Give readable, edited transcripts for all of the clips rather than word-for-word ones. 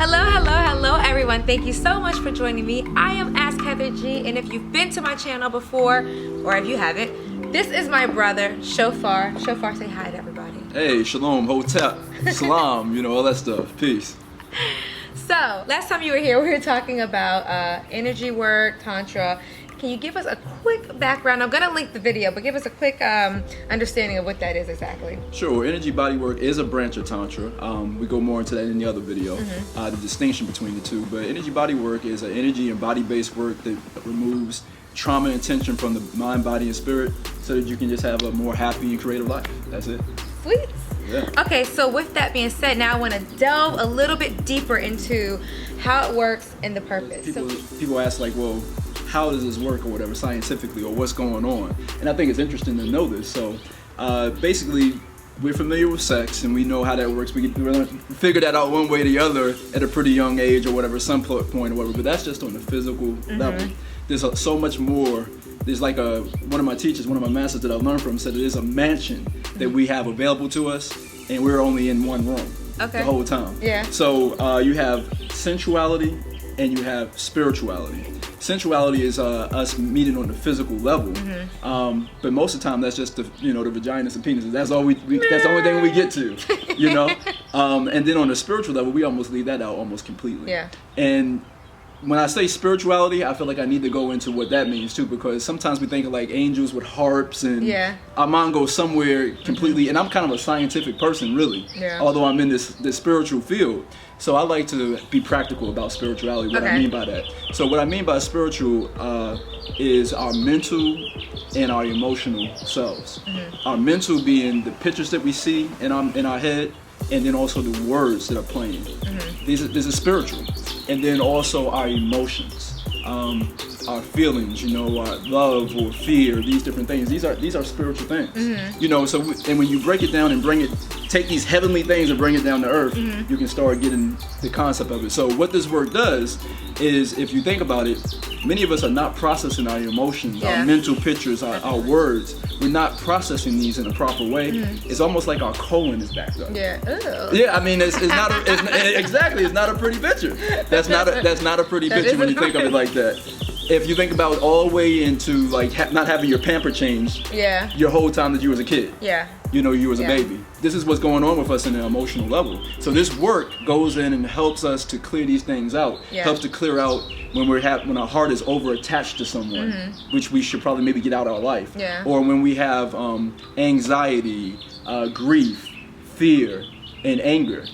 Hello everyone. Thank you so much for joining me. I am Ask Heather G, and if you've been to my channel before, or if you haven't, this is my brother, Shofar. Shofar, say hi to everybody. Hey, shalom, hotep, salam, all that stuff. Peace. So, last time you were here, we were talking about energy work, tantra. Can you give us a quick background? I'm going to link the video, but give us a quick understanding of what that is exactly. Sure. Energy body work is a branch of tantra. We go more into that in the other video, the distinction between the two. But energy body work is an energy and body-based work that removes trauma and tension from the mind, body, and spirit so that you can just have a more happy and creative life. That's it. Sweet. Yeah. Okay, so with that being said, now I want to delve a little bit deeper into how it works and the purpose. People ask like, well, how does this work or whatever scientifically, or what's going on? And I think it's interesting to know this. So basically, we're familiar with sex and we know how that works. We figure that out one way or the other at a pretty young age or whatever, some point or whatever, but that's just on the physical level. There's so much more. There's like one of my teachers, one of my masters that I learned from said there's a mansion that we have available to us and we're only in one room the whole time. Yeah. So you have sensuality and you have spirituality. Sensuality is us meeting on the physical level, but most of the time that's just the the vaginas and penises. That's all that's the only thing we get to, and then on the spiritual level, we almost leave that out almost completely. Yeah. And when I say spirituality, I feel like I need to go into what that means too, because sometimes we think of like angels with harps and our mind goes somewhere completely, and I'm kind of a scientific person really, although I'm in this spiritual field. So I like to be practical about spirituality, what I mean by that. So what I mean by spiritual is our mental and our emotional selves. Our mental being the pictures that we see in our head, and then also the words that are playing. This is spiritual. And then also our emotions, our feelings, our love or fear, these different things. These are spiritual things. So and when you break it down and take these heavenly things and bring it down to earth, you can start getting the concept of it. So what this work does is, if you think about it, many of us are not processing our emotions, our mental pictures, our words. We're not processing these in a proper way. It's almost like our colon is backed up. Yeah, I mean, it's not exactly. It's not a pretty picture. That's not a pretty picture when you think of it like that. If you think about it all the way into like not having your pamper changed your whole time that you was a kid. You was a baby. This is what's going on with us in an emotional level. So this work goes in and helps us to clear these things out. Helps to clear out when our heart is over attached to someone, which we should probably maybe get out of our life. Or when we have anxiety, grief, fear, and anger.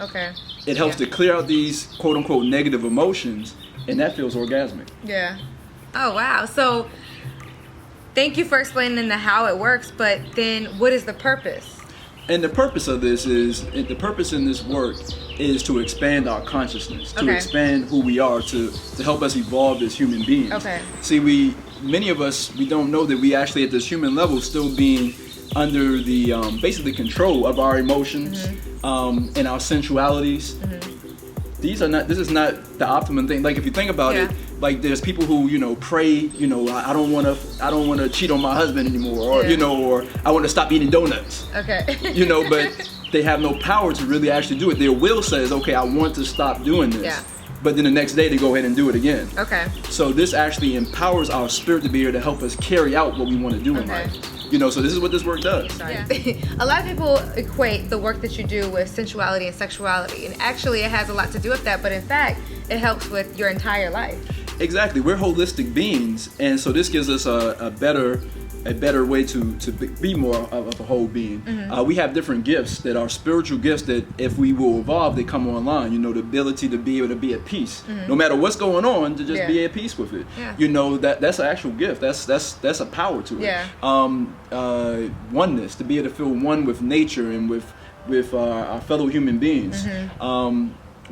It helps to clear out these quote unquote negative emotions, and that feels orgasmic. Oh wow. So thank you for explaining how it works, but then what is the purpose? And the purpose of this the purpose in this work is to expand our consciousness, to expand who we are, to help us evolve as human beings. See, many of us, we don't know that we actually at this human level still being under the basically control of our emotions and our sensualities. This is not the optimum thing. Like if you think about it, like there's people who pray, I don't want to cheat on my husband anymore, or or I want to stop eating donuts. But they have no power to really actually do it. Their will says, okay, I want to stop doing this. But then the next day they go ahead and do it again. So this actually empowers our spirit to be able to help us carry out what we want to do in life. So this is what this work does. A lot of people equate the work that you do with sensuality and sexuality, and actually it has a lot to do with that, but in fact it helps with your entire life. Exactly. We're holistic beings, and so this gives us a better way to be more of a whole being. We have different gifts that are spiritual gifts that if we will evolve, they come online. The ability to be able to be at peace, no matter what's going on, to just be at peace with it. That's an actual gift. That's a power to it. Oneness, to be able to feel one with nature and with our fellow human beings.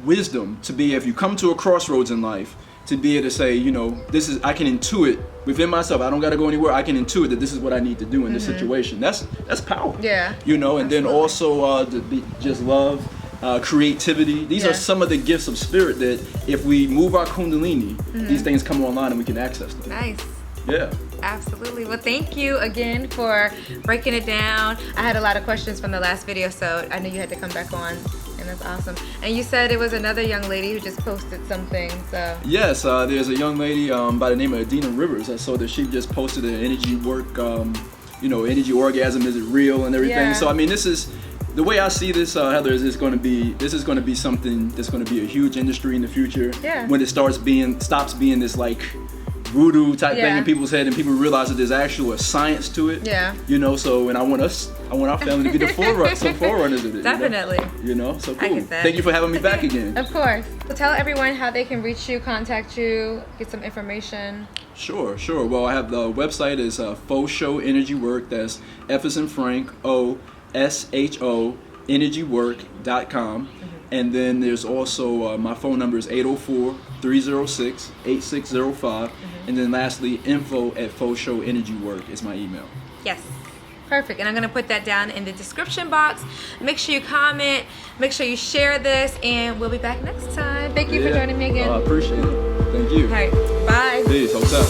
Wisdom, to be, if you come to a crossroads in life, to be able to say, I can intuit within myself. I don't got to go anywhere. I can intuit that this is what I need to do in this situation. That's power. And then also just love, creativity. These are some of the gifts of spirit that if we move our kundalini, these things come online and we can access them. Nice. Yeah. Absolutely. Well, thank you again for breaking it down. I had a lot of questions from the last video, so I knew you had to come back on And that's awesome. And you said it was another young lady who just posted something. So yes, there's a young lady by the name of Adina Rivers. I saw that she just posted an energy work, energy orgasm, is it real and everything. So I mean, this is the way I see this, Heather. This is going to be something that's going to be a huge industry in the future. When it stops being this like voodoo type thing in people's head, and people realize that there's actual science to it. So, and I want our family to be the forerunners of it. Definitely. So cool. Thank you for having me back again. Of course. So tell everyone how they can reach you, contact you, get some information. Sure. Well, I have the website is Faux Show Energy Work. That's F as in Frank, OSHO energywork.com. And then there's also my phone number is 804-306-8605. And then lastly, info@FauxShowEnergyWork is my email. Yes. Perfect. And I'm going to put that down in the description box. Make sure you comment. Make sure you share this. And we'll be back next time. Thank you for joining me again. I appreciate it. Thank you. All right. Bye. Peace. What's up?